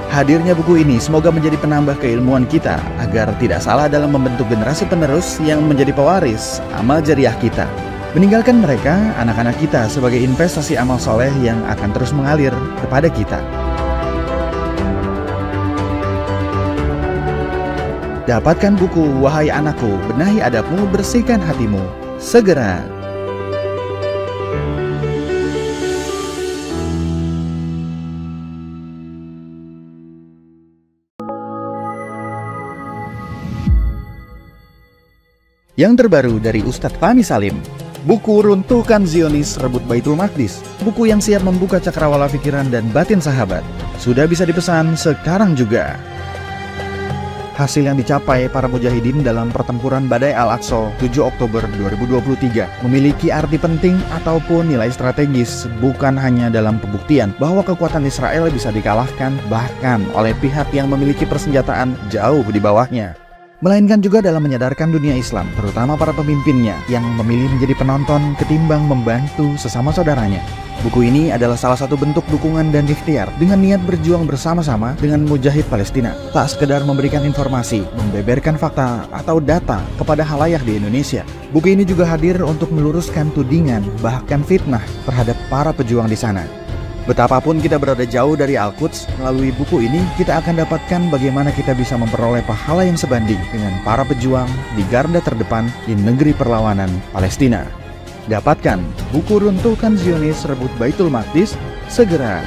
Hadirnya buku ini semoga menjadi penambah keilmuan kita agar tidak salah dalam membentuk generasi penerus yang menjadi pewaris amal jariah kita. Meninggalkan mereka, anak-anak kita sebagai investasi amal soleh yang akan terus mengalir kepada kita. Dapatkan buku Wahai Anakku, Benahi Adabmu, Bersihkan Hatimu segera. Yang terbaru dari Ustadz Fahmi Salim, buku Runtuhkan Zionis Rebut Baitul Maqdis, buku yang siap membuka cakrawala pikiran dan batin sahabat. Sudah bisa dipesan sekarang juga. Hasil yang dicapai para mujahidin dalam pertempuran Badai Al-Aqsa 7 Oktober 2023 memiliki arti penting ataupun nilai strategis, bukan hanya dalam pembuktian bahwa kekuatan Israel bisa dikalahkan bahkan oleh pihak yang memiliki persenjataan jauh di bawahnya, melainkan juga dalam menyadarkan dunia Islam, terutama para pemimpinnya yang memilih menjadi penonton ketimbang membantu sesama saudaranya. Buku ini adalah salah satu bentuk dukungan dan ikhtiar dengan niat berjuang bersama-sama dengan mujahid Palestina. Tak sekedar memberikan informasi, membeberkan fakta atau data kepada halayak di Indonesia. Buku ini juga hadir untuk meluruskan tudingan bahkan fitnah terhadap para pejuang di sana. Betapapun kita berada jauh dari Al-Quds, melalui buku ini kita akan dapatkan bagaimana kita bisa memperoleh pahala yang sebanding dengan para pejuang di garda terdepan di negeri perlawanan Palestina. Dapatkan buku Runtuhkan Zionis Rebut Baitul Maqdis segera.